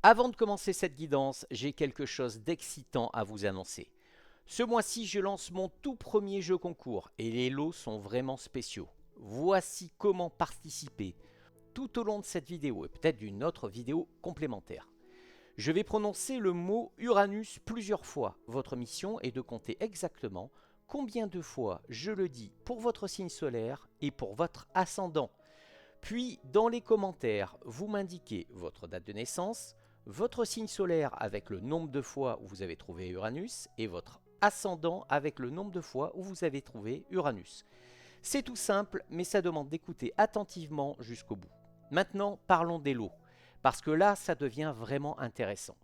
Avant de commencer cette guidance, j'ai quelque chose d'excitant à vous annoncer. Ce mois-ci, je lance mon tout premier jeu concours et les lots sont vraiment spéciaux. Voici comment participer tout au long de cette vidéo et peut-être d'une autre vidéo complémentaire. Je vais prononcer le mot Uranus plusieurs fois. Votre mission est de compter exactement combien de fois je le dis pour votre signe solaire et pour votre ascendant. Puis, dans les commentaires, vous m'indiquez votre date de naissance, votre signe solaire avec le nombre de fois où vous avez trouvé Uranus et votre ascendant avec le nombre de fois où vous avez trouvé Uranus. C'est tout simple, mais ça demande d'écouter attentivement jusqu'au bout. Maintenant, parlons des lots, parce que là, ça devient vraiment intéressant.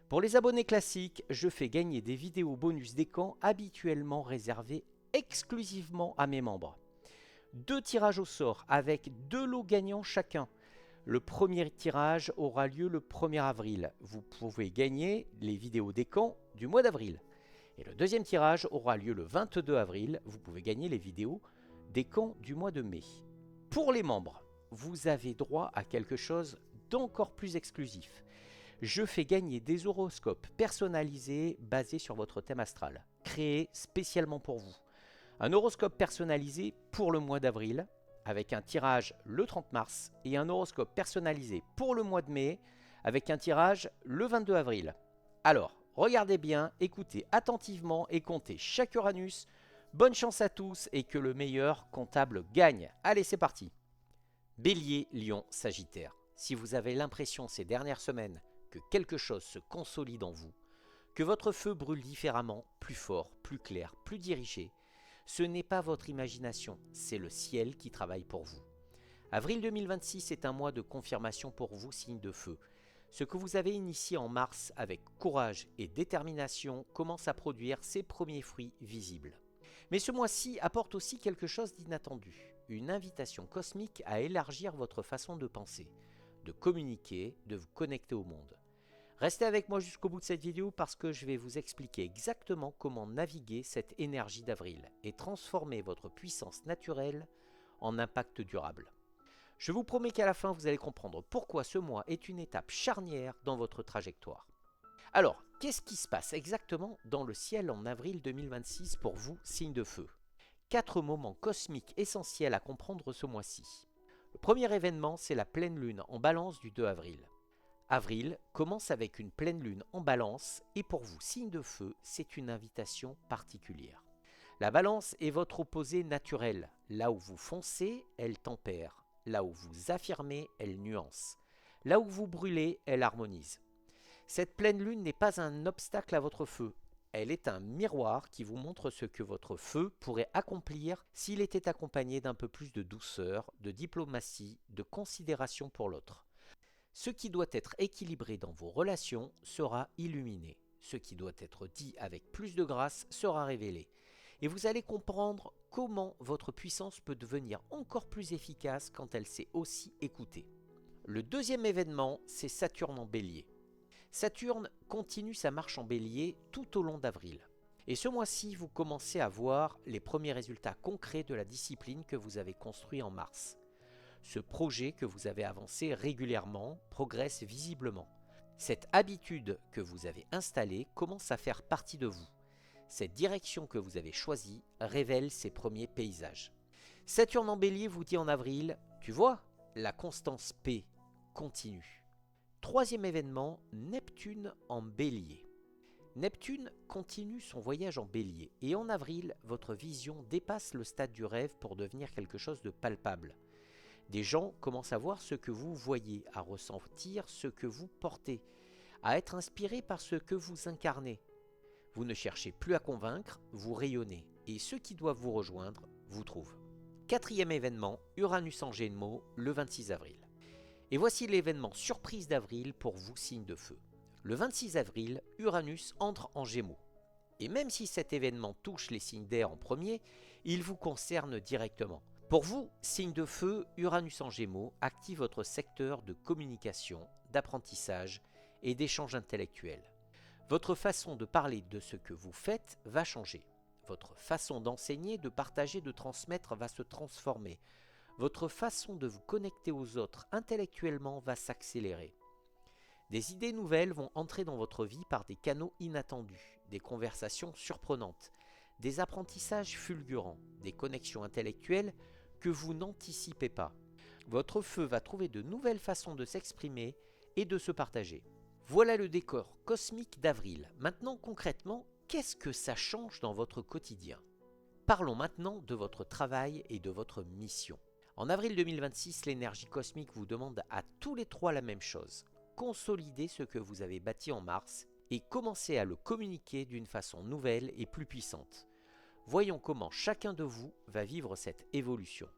Pour les abonnés classiques, je fais gagner des vidéos bonus des camps habituellement réservées exclusivement à mes membres. 2 tirages au sort avec 2 lots gagnants chacun. Le premier tirage aura lieu le 1er avril. Vous pouvez gagner les vidéos des camps du mois d'avril. Et le deuxième tirage aura lieu le 22 avril. Vous pouvez gagner les vidéos des camps du mois de mai. Pour les membres, vous avez droit à quelque chose d'encore plus exclusif. Je fais gagner des horoscopes personnalisés basés sur votre thème astral, créés spécialement pour vous. Un horoscope personnalisé pour le mois d'avril, avec un tirage le 30 mars, et un horoscope personnalisé pour le mois de mai, avec un tirage le 22 avril. Alors, regardez bien, écoutez attentivement et comptez chaque Uranus. Bonne chance à tous et que le meilleur comptable gagne. Allez, c'est parti. Bélier, Lion, Sagittaire. Si vous avez l'impression ces dernières semaines que quelque chose se consolide en vous, que votre feu brûle différemment, plus fort, plus clair, plus dirigé, ce n'est pas votre imagination, c'est le ciel qui travaille pour vous. Avril 2026 est un mois de confirmation pour vous, signe de feu. Ce que vous avez initié en mars avec courage et détermination commence à produire ses premiers fruits visibles. Mais ce mois-ci apporte aussi quelque chose d'inattendu, une invitation cosmique à élargir votre façon de penser, de communiquer, de vous connecter au monde. Restez avec moi jusqu'au bout de cette vidéo parce que je vais vous expliquer exactement comment naviguer cette énergie d'avril et transformer votre puissance naturelle en impact durable. Je vous promets qu'à la fin, vous allez comprendre pourquoi ce mois est une étape charnière dans votre trajectoire. Alors, qu'est-ce qui se passe exactement dans le ciel en avril 2026 pour vous, signe de feu? 4 moments cosmiques essentiels à comprendre ce mois-ci. Le premier événement, c'est la pleine lune en balance du 2 avril. Avril commence avec une pleine lune en balance et pour vous, signe de feu, c'est une invitation particulière. La balance est votre opposé naturel. Là où vous foncez, elle tempère. Là où vous affirmez, elle nuance. Là où vous brûlez, elle harmonise. Cette pleine lune n'est pas un obstacle à votre feu. Elle est un miroir qui vous montre ce que votre feu pourrait accomplir s'il était accompagné d'un peu plus de douceur, de diplomatie, de considération pour l'autre. Ce qui doit être équilibré dans vos relations sera illuminé. Ce qui doit être dit avec plus de grâce sera révélé. Et vous allez comprendre comment votre puissance peut devenir encore plus efficace quand elle sait aussi écouter. Le deuxième événement, c'est Saturne en Bélier. Saturne continue sa marche en Bélier tout au long d'avril. Et ce mois-ci, vous commencez à voir les premiers résultats concrets de la discipline que vous avez construite en mars. Ce projet que vous avez avancé régulièrement progresse visiblement. Cette habitude que vous avez installée commence à faire partie de vous. Cette direction que vous avez choisie révèle ses premiers paysages. Saturne en Bélier vous dit en avril, tu vois, la constance P continue. Troisième événement, Neptune en Bélier. Neptune continue son voyage en Bélier et en avril, votre vision dépasse le stade du rêve pour devenir quelque chose de palpable. Des gens commencent à voir ce que vous voyez, à ressentir ce que vous portez, à être inspirés par ce que vous incarnez. Vous ne cherchez plus à convaincre, vous rayonnez, et ceux qui doivent vous rejoindre vous trouvent. Quatrième événement, Uranus en Gémeaux, le 26 avril. Et voici l'événement surprise d'avril pour vous, signe de feu. Le 26 avril, Uranus entre en Gémeaux. Et même si cet événement touche les signes d'air en premier, il vous concerne directement. Pour vous, signe de feu, Uranus en Gémeaux active votre secteur de communication, d'apprentissage et d'échange intellectuel. Votre façon de parler de ce que vous faites va changer. Votre façon d'enseigner, de partager, de transmettre va se transformer. Votre façon de vous connecter aux autres intellectuellement va s'accélérer. Des idées nouvelles vont entrer dans votre vie par des canaux inattendus, des conversations surprenantes, des apprentissages fulgurants, des connexions intellectuelles que vous n'anticipez pas. Votre feu va trouver de nouvelles façons de s'exprimer et de se partager. Voilà le décor cosmique d'avril. Maintenant, concrètement, qu'est-ce que ça change dans votre quotidien ? Parlons maintenant de votre travail et de votre mission. En avril 2026, l'énergie cosmique vous demande à tous les trois la même chose. Consolider ce que vous avez bâti en mars et commencer à le communiquer d'une façon nouvelle et plus puissante. Voyons comment chacun de vous va vivre cette évolution.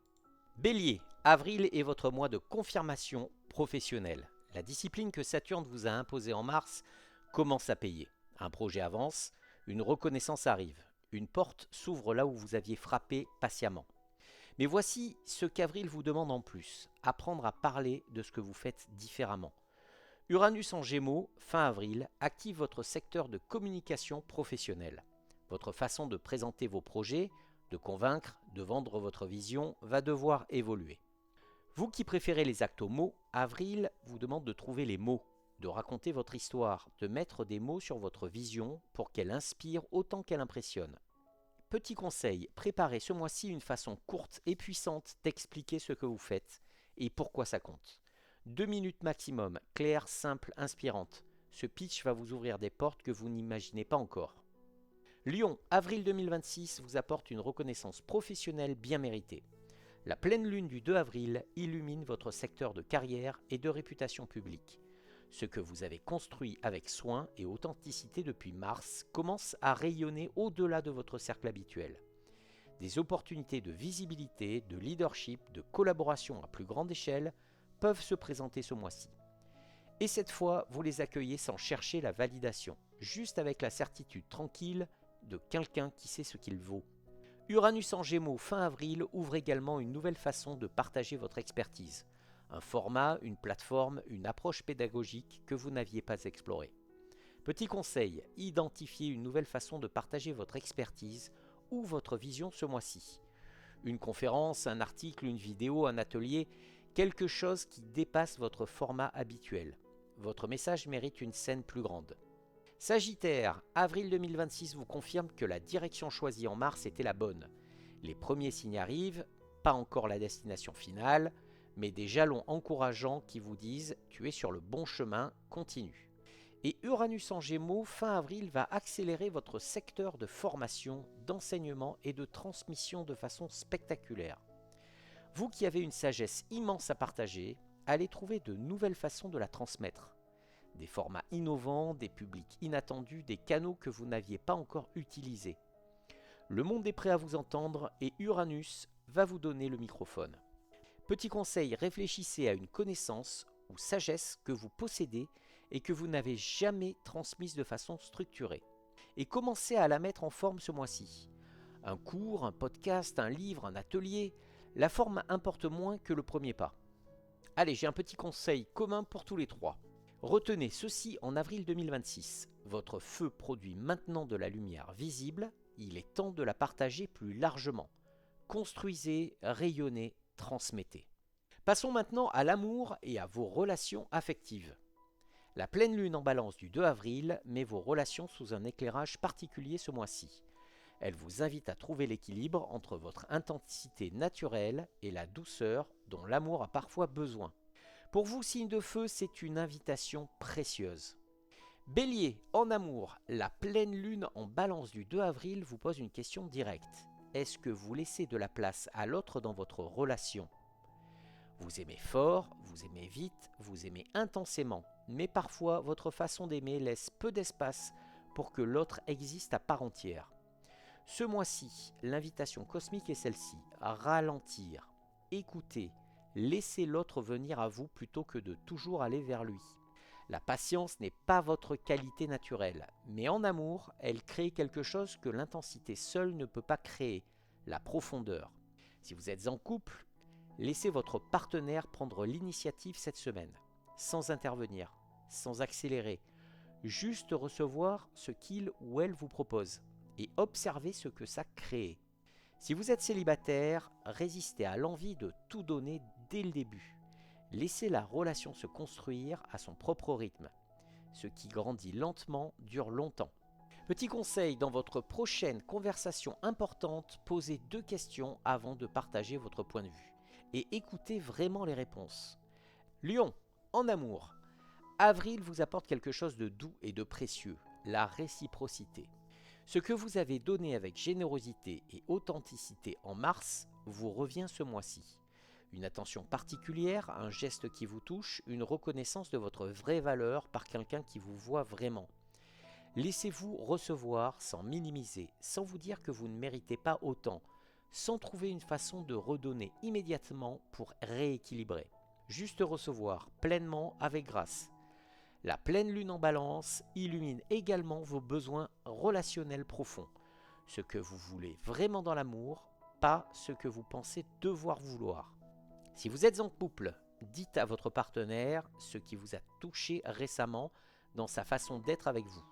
Bélier, avril est votre mois de confirmation professionnelle. La discipline que Saturne vous a imposée en mars commence à payer. Un projet avance, une reconnaissance arrive. Une porte s'ouvre là où vous aviez frappé patiemment. Mais voici ce qu'avril vous demande en plus, apprendre à parler de ce que vous faites différemment. Uranus en Gémeaux, fin avril, active votre secteur de communication professionnelle. Votre façon de présenter vos projets, de convaincre, de vendre votre vision va devoir évoluer. Vous qui préférez les actes aux mots, avril vous demande de trouver les mots, de raconter votre histoire, de mettre des mots sur votre vision pour qu'elle inspire autant qu'elle impressionne. Petit conseil, préparez ce mois-ci une façon courte et puissante d'expliquer ce que vous faites et pourquoi ça compte. 2 minutes maximum, claire, simple, inspirante. Ce pitch va vous ouvrir des portes que vous n'imaginez pas encore. Lion, avril 2026 vous apporte une reconnaissance professionnelle bien méritée. La pleine lune du 2 avril illumine votre secteur de carrière et de réputation publique. Ce que vous avez construit avec soin et authenticité depuis mars commence à rayonner au-delà de votre cercle habituel. Des opportunités de visibilité, de leadership, de collaboration à plus grande échelle peuvent se présenter ce mois-ci. Et cette fois, vous les accueillez sans chercher la validation, juste avec la certitude tranquille de quelqu'un qui sait ce qu'il vaut. Uranus en Gémeaux fin avril ouvre également une nouvelle façon de partager votre expertise. Un format, une plateforme, une approche pédagogique que vous n'aviez pas explorée. Petit conseil, identifiez une nouvelle façon de partager votre expertise ou votre vision ce mois-ci. Une conférence, un article, une vidéo, un atelier, quelque chose qui dépasse votre format habituel. Votre message mérite une scène plus grande. Sagittaire, avril 2026 vous confirme que la direction choisie en mars était la bonne. Les premiers signes arrivent, pas encore la destination finale, mais des jalons encourageants qui vous disent « tu es sur le bon chemin, continue ». Et Uranus en Gémeaux, fin avril, va accélérer votre secteur de formation, d'enseignement et de transmission de façon spectaculaire. Vous qui avez une sagesse immense à partager, allez trouver de nouvelles façons de la transmettre. Des formats innovants, des publics inattendus, des canaux que vous n'aviez pas encore utilisés. Le monde est prêt à vous entendre et Uranus va vous donner le microphone. Petit conseil, réfléchissez à une connaissance ou sagesse que vous possédez et que vous n'avez jamais transmise de façon structurée. Et commencez à la mettre en forme ce mois-ci. Un cours, un podcast, un livre, un atelier, la forme importe moins que le premier pas. Allez, j'ai un petit conseil commun pour tous les trois. Retenez ceci en avril 2026. Votre feu produit maintenant de la lumière visible, il est temps de la partager plus largement. Construisez, rayonnez, transmettez. Passons maintenant à l'amour et à vos relations affectives. La pleine lune en balance du 2 avril met vos relations sous un éclairage particulier ce mois-ci. Elle vous invite à trouver l'équilibre entre votre intensité naturelle et la douceur dont l'amour a parfois besoin. Pour vous, signe de feu, c'est une invitation précieuse. Bélier, en amour, la pleine lune en balance du 2 avril vous pose une question directe. Est-ce que vous laissez de la place à l'autre dans votre relation ? Vous aimez fort, vous aimez vite, vous aimez intensément, mais parfois votre façon d'aimer laisse peu d'espace pour que l'autre existe à part entière. Ce mois-ci, l'invitation cosmique est celle-ci, ralentir, écouter, laisser l'autre venir à vous plutôt que de toujours aller vers lui. La patience n'est pas votre qualité naturelle, mais en amour, elle crée quelque chose que l'intensité seule ne peut pas créer, la profondeur. Si vous êtes en couple, laissez votre partenaire prendre l'initiative cette semaine, sans intervenir, sans accélérer, juste recevoir ce qu'il ou elle vous propose et observer ce que ça crée. Si vous êtes célibataire, résistez à l'envie de tout donner dès le début. Laissez la relation se construire à son propre rythme. Ce qui grandit lentement dure longtemps. Petit conseil, dans votre prochaine conversation importante, posez 2 questions avant de partager votre point de vue et écoutez vraiment les réponses. Lion, en amour. Avril vous apporte quelque chose de doux et de précieux, la réciprocité. Ce que vous avez donné avec générosité et authenticité en mars vous revient ce mois-ci. Une attention particulière, un geste qui vous touche, une reconnaissance de votre vraie valeur par quelqu'un qui vous voit vraiment. Laissez-vous recevoir sans minimiser, sans vous dire que vous ne méritez pas autant, sans trouver une façon de redonner immédiatement pour rééquilibrer. Juste recevoir pleinement avec grâce. La pleine lune en balance illumine également vos besoins relationnels profonds, ce que vous voulez vraiment dans l'amour, pas ce que vous pensez devoir vouloir. Si vous êtes en couple, dites à votre partenaire ce qui vous a touché récemment dans sa façon d'être avec vous.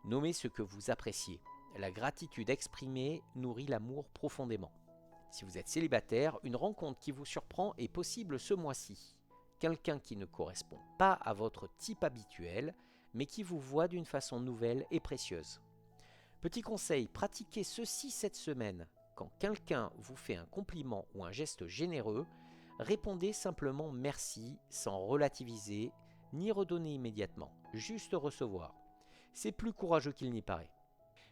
Nommez ce que vous appréciez. La gratitude exprimée nourrit l'amour profondément. Si vous êtes célibataire, une rencontre qui vous surprend est possible ce mois-ci. Quelqu'un qui ne correspond pas à votre type habituel, mais qui vous voit d'une façon nouvelle et précieuse. Petit conseil, pratiquez ceci cette semaine. Quand quelqu'un vous fait un compliment ou un geste généreux, répondez simplement merci sans relativiser ni redonner immédiatement, juste recevoir. C'est plus courageux qu'il n'y paraît.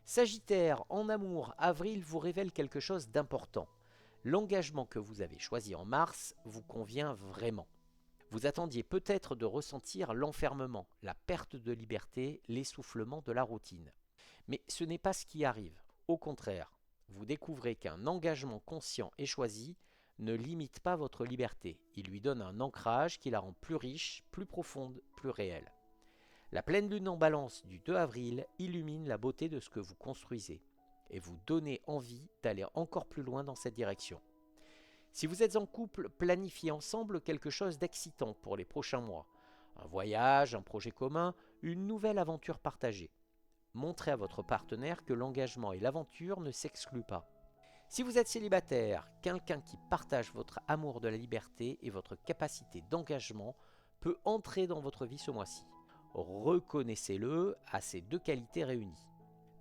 Sagittaire, en amour, avril vous révèle quelque chose d'important. L'engagement que vous avez choisi en mars vous convient vraiment. Vous attendiez peut-être de ressentir l'enfermement, la perte de liberté, l'essoufflement de la routine. Mais ce n'est pas ce qui arrive. Au contraire, vous découvrez qu'un engagement conscient et choisi ne limite pas votre liberté. Il lui donne un ancrage qui la rend plus riche, plus profonde, plus réelle. La pleine lune en balance du 2 avril illumine la beauté de ce que vous construisez et vous donnez envie d'aller encore plus loin dans cette direction. Si vous êtes en couple, planifiez ensemble quelque chose d'excitant pour les prochains mois. Un voyage, un projet commun, une nouvelle aventure partagée. Montrez à votre partenaire que l'engagement et l'aventure ne s'excluent pas. Si vous êtes célibataire, quelqu'un qui partage votre amour de la liberté et votre capacité d'engagement peut entrer dans votre vie ce mois-ci. Reconnaissez-le à ces 2 qualités réunies.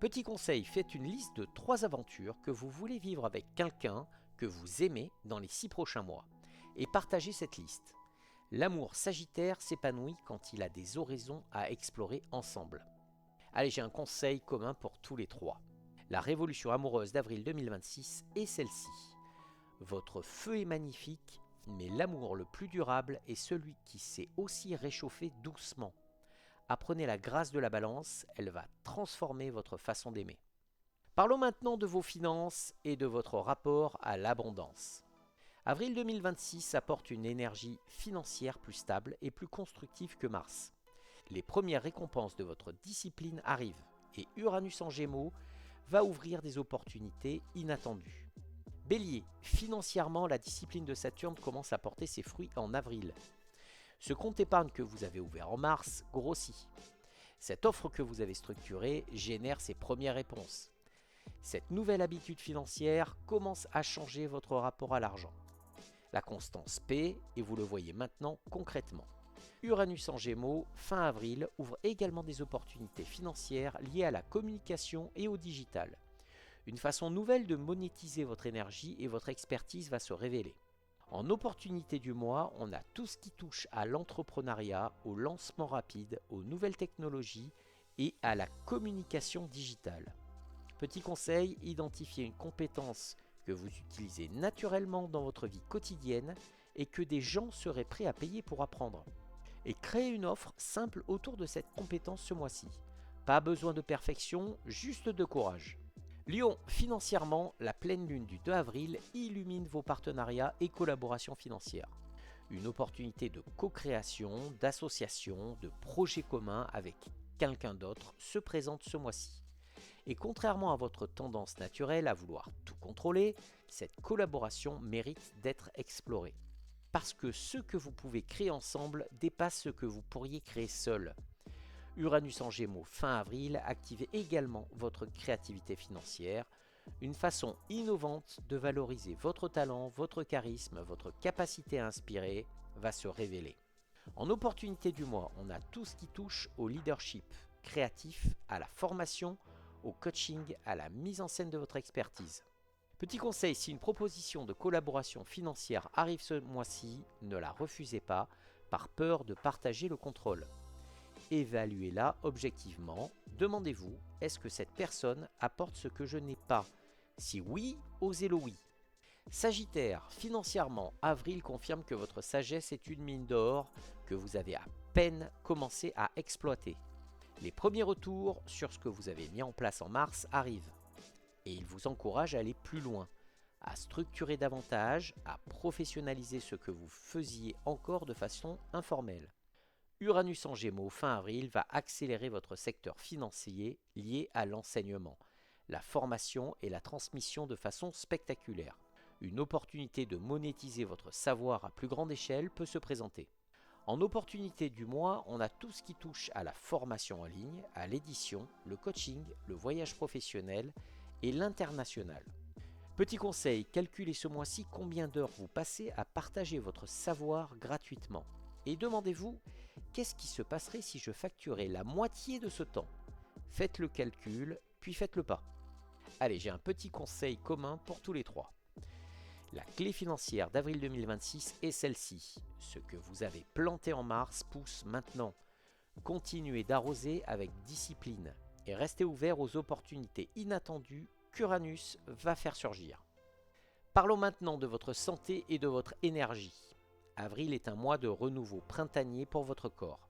Petit conseil, faites une liste de 3 aventures que vous voulez vivre avec quelqu'un que vous aimez dans les 6 prochains mois et partagez cette liste. L'amour sagittaire s'épanouit quand il a des horizons à explorer ensemble. Allez, j'ai un conseil commun pour tous les 3. La révolution amoureuse d'avril 2026 est celle-ci. Votre feu est magnifique, mais l'amour le plus durable est celui qui sait aussi réchauffer doucement. Apprenez la grâce de la balance, elle va transformer votre façon d'aimer. Parlons maintenant de vos finances et de votre rapport à l'abondance. Avril 2026 apporte une énergie financière plus stable et plus constructive que mars. Les premières récompenses de votre discipline arrivent et Uranus en Gémeaux va ouvrir des opportunités inattendues. Bélier, financièrement, la discipline de Saturne commence à porter ses fruits en avril. Ce compte épargne que vous avez ouvert en mars grossit. Cette offre que vous avez structurée génère ses premières réponses. Cette nouvelle habitude financière commence à changer votre rapport à l'argent. La constance paie et vous le voyez maintenant concrètement. Uranus en Gémeaux, fin avril, ouvre également des opportunités financières liées à la communication et au digital. Une façon nouvelle de monétiser votre énergie et votre expertise va se révéler. En opportunité du mois, on a tout ce qui touche à l'entrepreneuriat, au lancement rapide, aux nouvelles technologies et à la communication digitale. Petit conseil, identifiez une compétence que vous utilisez naturellement dans votre vie quotidienne et que des gens seraient prêts à payer pour apprendre. Et créez une offre simple autour de cette compétence ce mois-ci. Pas besoin de perfection, juste de courage. Lion, financièrement, la pleine lune du 2 avril illumine vos partenariats et collaborations financières. Une opportunité de co-création, d'association, de projets communs avec quelqu'un d'autre se présente ce mois-ci. Et contrairement à votre tendance naturelle à vouloir tout contrôler, cette collaboration mérite d'être explorée. Parce que ce que vous pouvez créer ensemble dépasse ce que vous pourriez créer seul. Uranus en Gémeaux fin avril active également votre créativité financière, une façon innovante de valoriser votre talent, votre charisme, votre capacité à inspirer va se révéler. En opportunité du mois, on a tout ce qui touche au leadership créatif, à la formation, au coaching, à la mise en scène de votre expertise. Petit conseil, si une proposition de collaboration financière arrive ce mois-ci, ne la refusez pas par peur de partager le contrôle. Évaluez-la objectivement. Demandez-vous, est-ce que cette personne apporte ce que je n'ai pas? Si oui, osez le oui. Sagittaire, financièrement, avril confirme que votre sagesse est une mine d'or que vous avez à peine commencé à exploiter. Les premiers retours sur ce que vous avez mis en place en mars arrivent et ils vous encouragent à aller plus loin, à structurer davantage, à professionnaliser ce que vous faisiez encore de façon informelle. Uranus en Gémeaux fin avril va accélérer votre secteur financier lié à l'enseignement, la formation et la transmission de façon spectaculaire. Une opportunité de monétiser votre savoir à plus grande échelle peut se présenter. En opportunité du mois, on a tout ce qui touche à la formation en ligne, à l'édition, le coaching, le voyage professionnel et l'international. Petit conseil, calculez ce mois-ci combien d'heures vous passez à partager votre savoir gratuitement. Et demandez-vous, qu'est-ce qui se passerait si je facturais la moitié de ce temps? Faites le calcul, puis faites le pas. Allez, j'ai un petit conseil commun pour tous les trois. La clé financière d'avril 2026 est celle-ci. Ce que vous avez planté en mars pousse maintenant. Continuez d'arroser avec discipline et restez ouvert aux opportunités inattendues qu'Uranus va faire surgir. Parlons maintenant de votre santé et de votre énergie. Avril est un mois de renouveau printanier pour votre corps.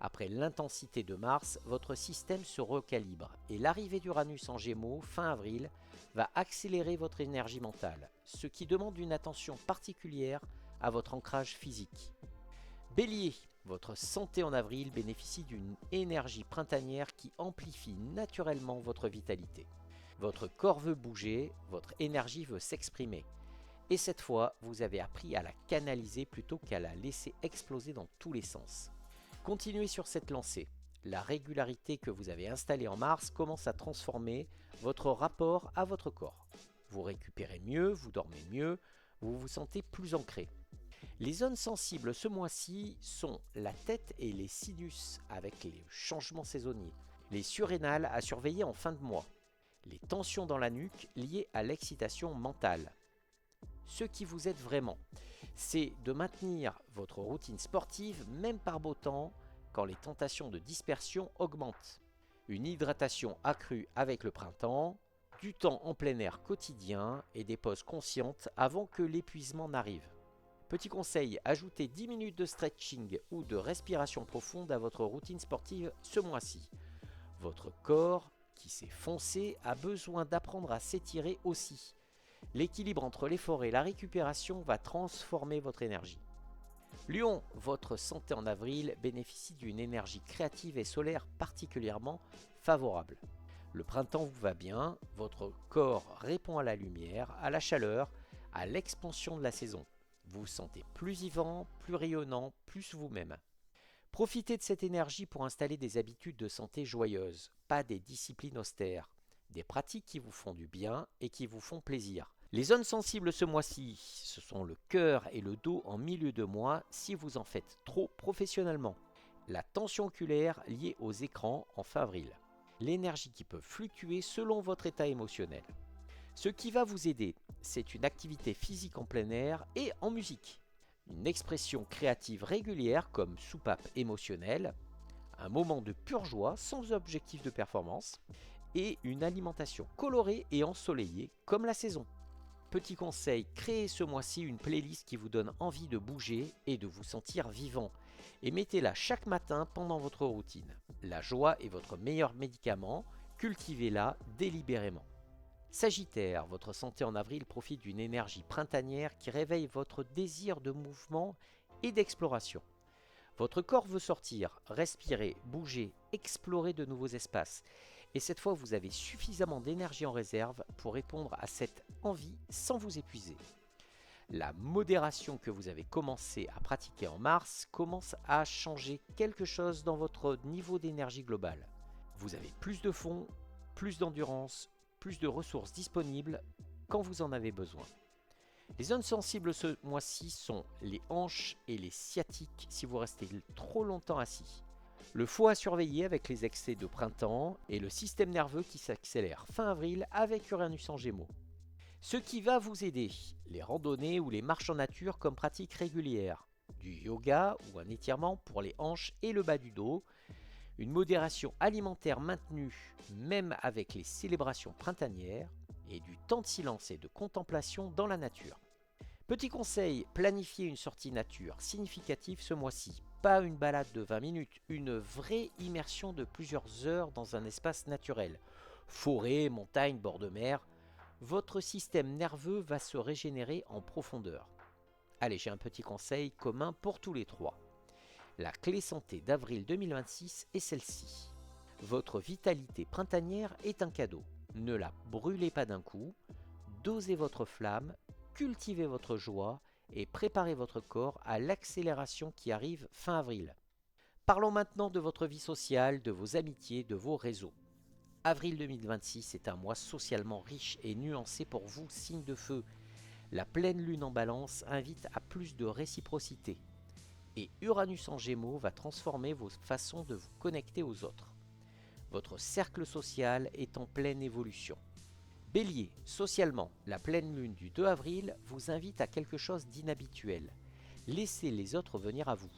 Après l'intensité de mars, votre système se recalibre et l'arrivée d'Uranus en Gémeaux fin avril va accélérer votre énergie mentale, ce qui demande une attention particulière à votre ancrage physique. Bélier, votre santé en avril bénéficie d'une énergie printanière qui amplifie naturellement votre vitalité. Votre corps veut bouger, votre énergie veut s'exprimer. Et cette fois, vous avez appris à la canaliser plutôt qu'à la laisser exploser dans tous les sens. Continuez sur cette lancée. La régularité que vous avez installée en mars commence à transformer votre rapport à votre corps. Vous récupérez mieux, vous dormez mieux, vous vous sentez plus ancré. Les zones sensibles ce mois-ci sont la tête et les sinus avec les changements saisonniers, les surrénales à surveiller en fin de mois, les tensions dans la nuque liées à l'excitation mentale. Ce qui vous aide vraiment, c'est de maintenir votre routine sportive même par beau temps quand les tentations de dispersion augmentent. Une hydratation accrue avec le printemps, du temps en plein air quotidien et des pauses conscientes avant que l'épuisement n'arrive. Petit conseil, ajoutez 10 minutes de stretching ou de respiration profonde à votre routine sportive ce mois-ci. Votre corps, qui s'est foncé, a besoin d'apprendre à s'étirer aussi. L'équilibre entre l'effort et la récupération va transformer votre énergie. Lion, votre santé en avril bénéficie d'une énergie créative et solaire particulièrement favorable. Le printemps vous va bien, votre corps répond à la lumière, à la chaleur, à l'expansion de la saison. Vous vous sentez plus vivant, plus rayonnant, plus vous-même. Profitez de cette énergie pour installer des habitudes de santé joyeuses, pas des disciplines austères. Des pratiques qui vous font du bien et qui vous font plaisir. Les zones sensibles ce mois-ci, ce sont le cœur et le dos en milieu de mois si vous en faites trop professionnellement. La tension oculaire liée aux écrans en fin avril. L'énergie qui peut fluctuer selon votre état émotionnel. Ce qui va vous aider, c'est une activité physique en plein air et en musique. Une expression créative régulière comme soupape émotionnelle, un moment de pure joie sans objectif de performance et une alimentation colorée et ensoleillée comme la saison. Petit conseil, créez ce mois-ci une playlist qui vous donne envie de bouger et de vous sentir vivant et mettez-la chaque matin pendant votre routine. La joie est votre meilleur médicament, cultivez-la délibérément. Sagittaire, votre santé en avril profite d'une énergie printanière qui réveille votre désir de mouvement et d'exploration. Votre corps veut sortir, respirer, bouger, explorer de nouveaux espaces. Et cette fois, vous avez suffisamment d'énergie en réserve pour répondre à cette envie sans vous épuiser. La modération que vous avez commencé à pratiquer en mars commence à changer quelque chose dans votre niveau d'énergie globale. Vous avez plus de fonds, plus d'endurance, plus de ressources disponibles quand vous en avez besoin. Les zones sensibles ce mois-ci sont les hanches et les sciatiques si vous restez trop longtemps assis. Le foie à surveiller avec les excès de printemps et le système nerveux qui s'accélère fin avril avec Uranus en Gémeaux. Ce qui va vous aider, les randonnées ou les marches en nature comme pratique régulière, du yoga ou un étirement pour les hanches et le bas du dos, une modération alimentaire maintenue même avec les célébrations printanières et du temps de silence et de contemplation dans la nature. Petit conseil, planifiez une sortie nature significative ce mois-ci. Pas une balade de 20 minutes, une vraie immersion de plusieurs heures dans un espace naturel. Forêt, montagne, bord de mer. Votre système nerveux va se régénérer en profondeur. Allez, j'ai un petit conseil commun pour tous les trois. La clé santé d'avril 2026 est celle-ci. Votre vitalité printanière est un cadeau. Ne la brûlez pas d'un coup. Dosez votre flamme, cultivez votre joie et préparez votre corps à l'accélération qui arrive fin avril. Parlons maintenant de votre vie sociale, de vos amitiés, de vos réseaux. Avril 2026 est un mois socialement riche et nuancé pour vous, signe de feu. La pleine lune en balance invite à plus de réciprocité. Et Uranus en Gémeaux va transformer vos façons de vous connecter aux autres. Votre cercle social est en pleine évolution. Bélier, socialement, la pleine lune du 2 avril vous invite à quelque chose d'inhabituel. Laissez les autres venir à vous.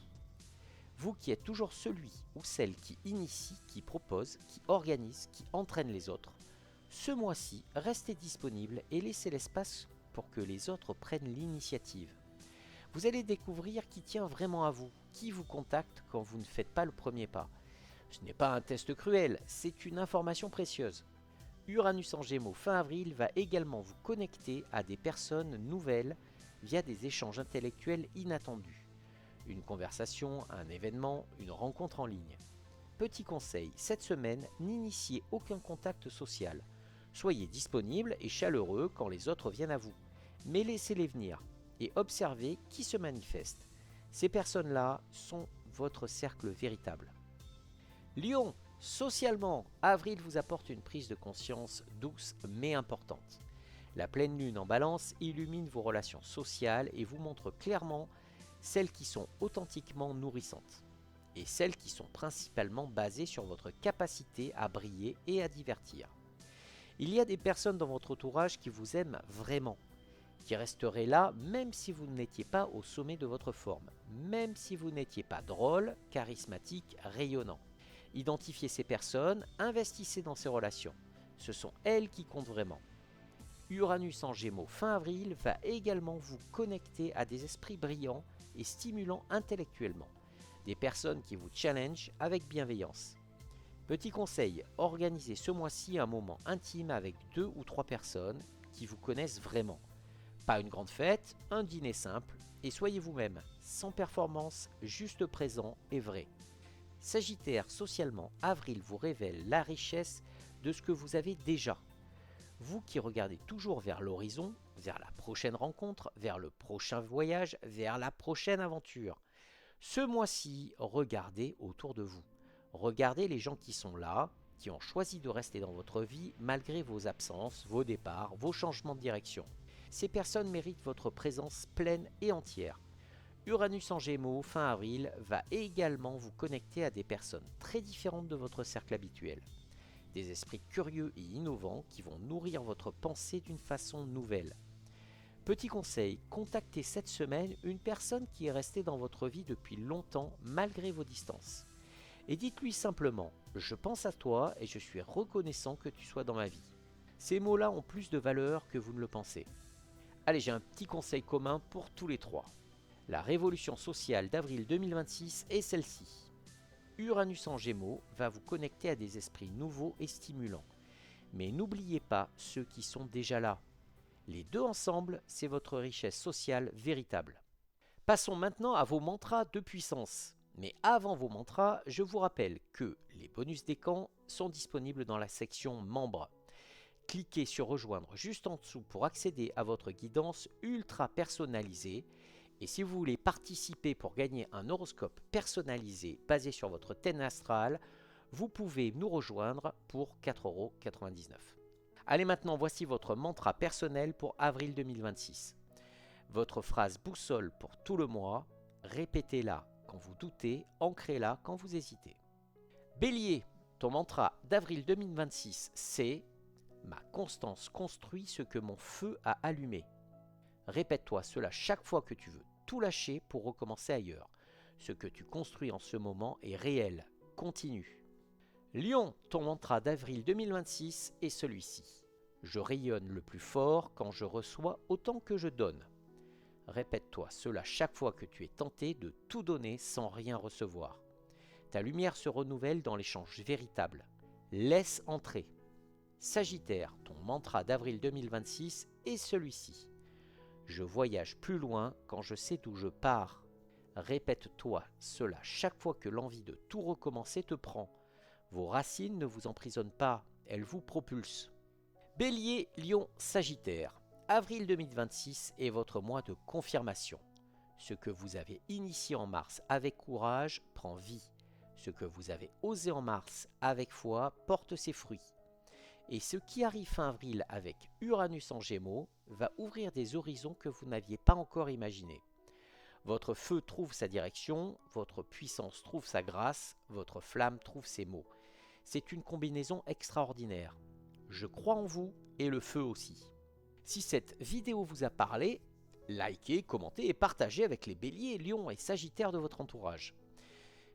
Vous qui êtes toujours celui ou celle qui initie, qui propose, qui organise, qui entraîne les autres, ce mois-ci, restez disponible et laissez l'espace pour que les autres prennent l'initiative. Vous allez découvrir qui tient vraiment à vous, qui vous contacte quand vous ne faites pas le premier pas. Ce n'est pas un test cruel, c'est une information précieuse. Uranus en Gémeaux fin avril va également vous connecter à des personnes nouvelles via des échanges intellectuels inattendus. Une conversation, un événement, une rencontre en ligne. Petit conseil, cette semaine, n'initiez aucun contact social. Soyez disponible et chaleureux quand les autres viennent à vous, mais laissez-les venir et observez qui se manifeste. Ces personnes-là sont votre cercle véritable. Lion, socialement, avril vous apporte une prise de conscience douce mais importante. La pleine lune en balance illumine vos relations sociales et vous montre clairement celles qui sont authentiquement nourrissantes et celles qui sont principalement basées sur votre capacité à briller et à divertir. Il y a des personnes dans votre entourage qui vous aiment vraiment, qui resteraient là même si vous n'étiez pas au sommet de votre forme, même si vous n'étiez pas drôle, charismatique, rayonnant. Identifiez ces personnes, investissez dans ces relations. Ce sont elles qui comptent vraiment. Uranus en Gémeaux fin avril va également vous connecter à des esprits brillants et stimulants intellectuellement. Des personnes qui vous challengent avec bienveillance. Petit conseil, organisez ce mois-ci un moment intime avec 2 ou 3 personnes qui vous connaissent vraiment. Pas une grande fête, un dîner simple et soyez vous-même, sans performance, juste présent et vrai. Sagittaire, socialement, avril vous révèle la richesse de ce que vous avez déjà. Vous qui regardez toujours vers l'horizon, vers la prochaine rencontre, vers le prochain voyage, vers la prochaine aventure. Ce mois-ci, regardez autour de vous. Regardez les gens qui sont là, qui ont choisi de rester dans votre vie malgré vos absences, vos départs, vos changements de direction. Ces personnes méritent votre présence pleine et entière. Uranus en Gémeaux, fin avril, va également vous connecter à des personnes très différentes de votre cercle habituel. Des esprits curieux et innovants qui vont nourrir votre pensée d'une façon nouvelle. Petit conseil, contactez cette semaine une personne qui est restée dans votre vie depuis longtemps malgré vos distances. Et dites-lui simplement « Je pense à toi et je suis reconnaissant que tu sois dans ma vie ». Ces mots-là ont plus de valeur que vous ne le pensez. Allez, j'ai un petit conseil commun pour tous les trois. La révolution sociale d'avril 2026 est celle-ci. Uranus en Gémeaux va vous connecter à des esprits nouveaux et stimulants. Mais n'oubliez pas ceux qui sont déjà là. Les deux ensemble, c'est votre richesse sociale véritable. Passons maintenant à vos mantras de puissance. Mais avant vos mantras, je vous rappelle que les bonus des camps sont disponibles dans la section membres. Cliquez sur rejoindre juste en dessous pour accéder à votre guidance ultra personnalisée. Et si vous voulez participer pour gagner un horoscope personnalisé basé sur votre thème astral, vous pouvez nous rejoindre pour 4,99 €. Allez maintenant, voici votre mantra personnel pour avril 2026. Votre phrase boussole pour tout le mois, répétez-la quand vous doutez, ancrez-la quand vous hésitez. Bélier, ton mantra d'avril 2026, c'est « Ma constance construit ce que mon feu a allumé ». Répète-toi cela chaque fois que tu veux tout lâcher pour recommencer ailleurs. Ce que tu construis en ce moment est réel, continue. Lion, ton mantra d'avril 2026 est celui-ci. Je rayonne le plus fort quand je reçois autant que je donne. Répète-toi cela chaque fois que tu es tenté de tout donner sans rien recevoir. Ta lumière se renouvelle dans l'échange véritable. Laisse entrer. Sagittaire, ton mantra d'avril 2026 est celui-ci. Je voyage plus loin quand je sais d'où je pars. Répète-toi cela chaque fois que l'envie de tout recommencer te prend. Vos racines ne vous emprisonnent pas, elles vous propulsent. Bélier, Lion, Sagittaire. Avril 2026 est votre mois de confirmation. Ce que vous avez initié en mars avec courage prend vie. Ce que vous avez osé en mars avec foi porte ses fruits. Et ce qui arrive fin avril avec Uranus en Gémeaux va ouvrir des horizons que vous n'aviez pas encore imaginés. Votre feu trouve sa direction, votre puissance trouve sa grâce, votre flamme trouve ses mots. C'est une combinaison extraordinaire. Je crois en vous et le feu aussi. Si cette vidéo vous a parlé, likez, commentez et partagez avec les béliers, lions et sagittaires de votre entourage.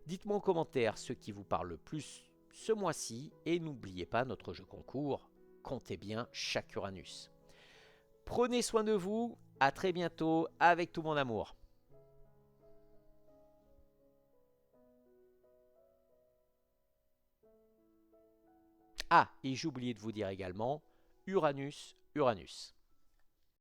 Dites-moi en commentaire ce qui vous parle le plus ce mois-ci et n'oubliez pas notre jeu concours, comptez bien chaque Uranus. Prenez soin de vous, à très bientôt avec tout mon amour. Ah, et j'ai oublié de vous dire également, Uranus, Uranus.